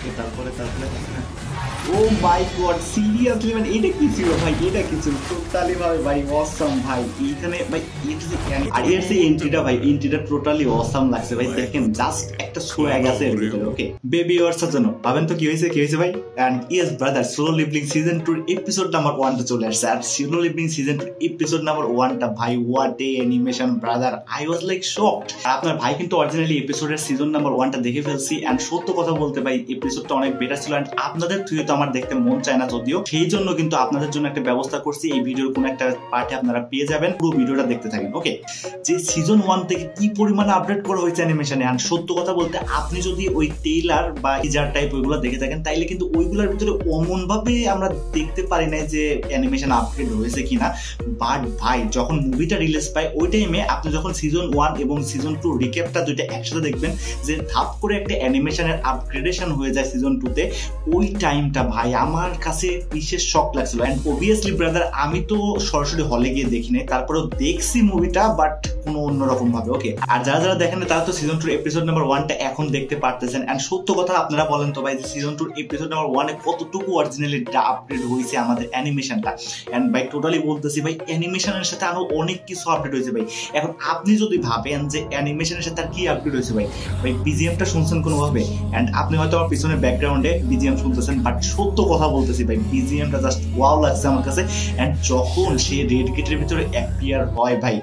ওকে তারপরে ও মাই god seriously মানে এটা কি ছিল ভাই, এটা কি ছিল টোটালি ভাবে ভাই অসাম ভাই। এইখানে ভাই আর এর সেই এন্ট্রিটা ভাই, এন্ট্রিটা টোটালি অসাম লাগছে ভাই। দেখেন জাস্ট একটা সোয়াগ আছে এর ভিতরে। ওকে বেবি ওয়ার্স জন্য ভাবেন তো কি হয়েছে ভাই। And yes brother, Solo Leveling season 2 episode number 1 টা চলে আসছে। আর Solo Leveling season 2 episode number 1 টা ভাই what a animation brother, I was like shocked. আর আপনার ভাই কিন্তু অরিজিনালি এপিসোডের সিজন নাম্বার 1 টা দেখে ফেলছি। এন্ড সত্য কথা বলতে ভাই এপিসোডটা অনেক বেটার ছিল। এন্ড আপনাদের থ্রুয়ে তো আমার দেখতে মন চায় না যদিও, সেই জন্য কিন্তু আপনাদের জন্য একটা ব্যবস্থা করছি। এই ভিডিওর কোন একটা পার্টে আপনারা পেয়ে যাবেন, পুরো ভিডিওটা দেখতে থাকেন। ওকে যে সিজন 1 থেকে কি পরিমাণে আপডেট করা হয়েছে অ্যানিমেশনে। আর সত্য কথা বলতে আপনি যদি ওই টেইলার বা টিজার টাইপ ওইগুলো দেখে থাকেন তাইলে কিন্তু ওইগুলোর ভিতরে অমন ভাবে আমরা দেখতে পারি না যে অ্যানিমেশন আপগ্রেড হয়েছে কিনা। বাট ভাই যখন মুভিটা রিলিজ পায় ওই টাইমে আপনি যখন সিজন 1 এবং সিজন 2 রিক্যাপটা দুইটা একসাথে দেখবেন যে ধাপ করে একটা অ্যানিমেশনের আপগ্রেডেশন হয়ে যায় সিজন 2 তে, ওই টাইমটা ভাই আমার কাছে বিশেষ শক লাগছিল। এন্ড অবভিয়াসলি ব্রাদার আমি তো সরাসরি হলে গিয়ে দেখি নাই, তারপরেও দেখছি মুভিটা বাট কোনো অন্যরকম ভাবে। ওকে আর যারা দেখেন তারা তো সিজন 2 এপিসোড নাম্বার 1 টা এখন দেখতে পারতেছেন। এন্ড সত্য কথা আপনারা বলেন তো ভাই সিজন 2 এপিসোড নাম্বার 1 এ কতটুকু অরিজিনালি আপগ্রেড হয়েছে আমাদের অ্যানিমেশনটা। এন্ড ভাই টোটালি বলতেছি ভাই অ্যানিমেশনের সাথে আরো অনেক কিছু আপডেট হয়েছে ভাই। এখন আপনি যদি ভাবেন যে অ্যানিমেশনের সাথে আর কি আপডেট হয়েছে ভাই, বিজিএমটা শুনছেন কোনোভাবে? এন্ড আপনি হয়তো আমার পিছনে ব্যাকগ্রাউন্ডে বিজিএম শুনতেছেন, বাট সত্য কথা বলতেছি ভাই বিজিএমটা জাস্ট ওয়াও লাগছে আমার কাছে। এন্ড যখন সে রেড গেটের ভিতরে অ্যাপিয়ার হয় ভাই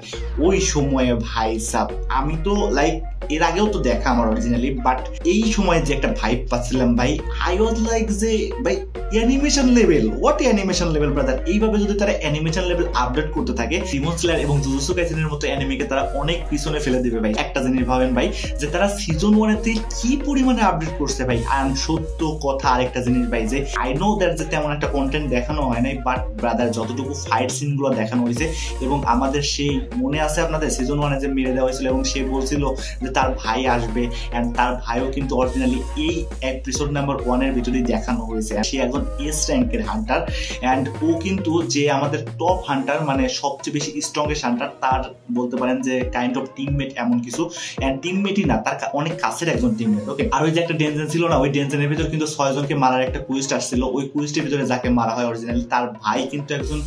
ওই সময়ে ভাই সাব আমি তো লাইক এর আগেও তো দেখা আমার অরিজিনালি, বাট এই সময় যে একটা ভাইব পাচ্ছিলাম ভাই আই ওয়াজ লাইক যে ভাই animation level, what animation level brother. এইভাবে যদি তারা অ্যানিমেশন লেভেল আপডেট করতে থাকে ডিমন স্লেয়ার এবং জুজুৎসু কাইসেনের মতো অ্যানিমেকে তারা অনেক পিছনে ফেলে দিবে ভাই। একটা জিনিস ভাবেন ভাই যে তারা সিজন 1 এতে কি পরিমাণে আপডেট করছে ভাই। আর সত্য কথা আরেকটা জিনিস ভাই যে আই নো দ্যাট যে তেমন একটা কন্টেন্ট দেখানো হয় নাই, বাট ব্রাদার যতটুকু ফাইট সিন গুলো দেখানো হয়েছে এবং আমাদের সেই মনে আছে আপনাদের সিজন 1 এ যে মেরে দেওয়া হয়েছিল এবং সে বলছিল যে তার ভাই আসবে, এন্ড তার ভাইও কিন্তু অরিজিনালি এই এপিসোড নাম্বার 1 এর ভিতরেই দেখানো হয়েছে। সে একজন এস র্যাঙ্কের হান্টার এন্ড ও কিন্তু যে আমাদের টপ হান্টার মানে সবচেয়ে বেশি স্ট্রংগেস্ট হান্টার, তার বলতে পারেন যে কাইন্ড অফ টিমমেট এমন কিছু। এন্ড টিমমেটই না, তার অনেক কাছের একজন টিমমেট। ওকে আর ওই যে একটা ডেনজেন ছিল না, ওই ডেনজেনের ভিতর কিন্তু 6 জনকে মারার একটা কুইস্ট আসছিল। ওই কুইস্টের ভিতরে যাকে মারা হয় অরিজিনালি তার ভাই কিন্তু একজন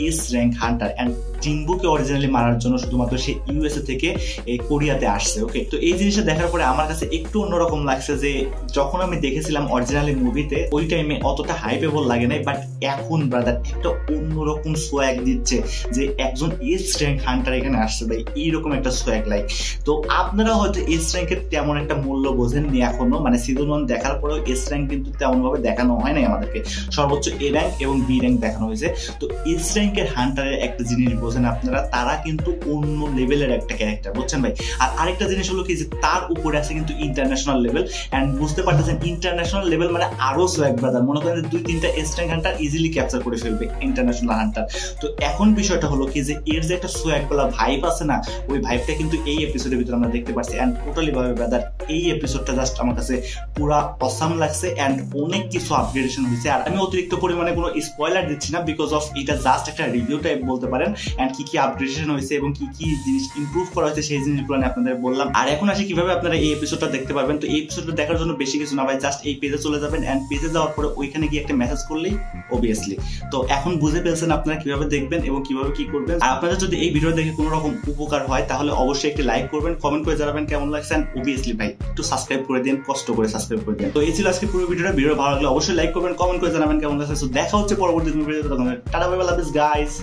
এস র্যাঙ্ক হান্টার। এন্ড জিম্বুকে অরিজিনালি মারার জন্য শুধুমাত্র সে ইউএসএ থেকে এই কোরিয়াতে আসছে। ওকে তো এই জিনিসটা দেখার পরে আমার কাছে একটু অন্যরকম লাগছে যে যখন আমি দেখেছিলাম অরিজিনালি মুভিতে ওই টাইমে অতটা হাইপেবল লাগে নাই, বাট এখন ব্রাদার একটা অন্যরকম সোয়াগ দিচ্ছে যে একজন এস র্যাঙ্ক হান্টার এখানে আসছে ভাই, এইরকম একটা সোয়াগ লাইক। তো আপনারা হয়তো এস র্যাঙ্কের তেমন একটা মূল্য বোঝেননি এখনো, মানে সিজন 1 দেখার পরেও এস র্যাঙ্ক কিন্তু তেমন ভাবে দেখানো হয় নাই আমাদেরকে, সর্বোচ্চ এ র্যাঙ্ক এবং বি র্যাঙ্ক দেখানো হয়েছে। তো এস র্যাঙ্কের হান্টারের একটা জিনিস বোঝেন আপনারা, তারা কিন্তু অন্য লেভেলের একটা ক্যারেক্টার বুঝছেন ভাই। আর আরেকটা জিনিস হলো কি যে তার উপরে আছে কিন্তু ইন্টারন্যাশনাল লেভেল। এন্ড বুঝতে পারতেছেন ইন্টারন্যাশনাল লেভেল মানে আরো সোয়াগ ব্রাদার, মনে করেন 2-3টা S rank hunter easily capture করে ফেলবে ইন্টারন্যাশনাল হান্টার। তো এখন বিষয়টা হলো কি যে এর যে একটা সোয়াগ বলা ভাইব আছে না, ওই ভাইবটা কিন্তু এই এপিসোডের ভিতরে আমরা দেখতে পাচ্ছি। এন্ড টোটালি ভাবে ব্রাদার এই এপিসোডটা জাস্ট আমার কাছে পুরা অসাম লাগছে। এন্ড অনেক কিছু আপগ্রেডেশন হয়েছে। আর আমি অতিরিক্ত পরিমাণে কোনো স্পয়লার দিচ্ছি না বিকজ অফ এটা জাস্ট একটা রিভিউ টাইপ বলতে পারেন। এন্ড কি আপগ্রেডেশন হয়েছে এবং কি জিনিস ইমপ্রুভ করা হয়েছে সেই জিনিসগুলো আমি আপনাদের বললাম। আর এখন আসি কিভাবে আপনারা এই এপিসোডটা দেখতে পারবেন। তো এই এপিসোডটা দেখার জন্য বেশি কিছু না ভাই, জাস্ট এই পেজে চলে যাবেন। এন্ড পেজে যাওয়ার পরে ওইখানে গিয়ে একটা মেসেজ করলেই অবভিয়াসলি তো এখন বুঝে ফেলছেন আপনারা কিভাবে দেখবেন এবং কিভাবে কি করবেন। আর আপনাদের যদি এই ভিডিও দেখে কোনো রকম উপকার হয় তাহলে অবশ্যই একটি লাইক করবেন, কমেন্ট করে জানাবেন কেমন লাগছে। এন্ড অবভিয়াসলি ভাই একটু সাবস্ক্রাইব করে দিন, কষ্ট করে সাবস্ক্রাইব করে দিন। তো এই ছিল আজকে পুরো ভিডিওটা। ভিডিও ভালো লাগলে অবশ্যই লাইক করবেন, কমেন্ট করে জানাবেন কেমন লাগছে। দেখা হচ্ছে পরবর্তী ভিডিওতে। Tata bye bye, love you guys.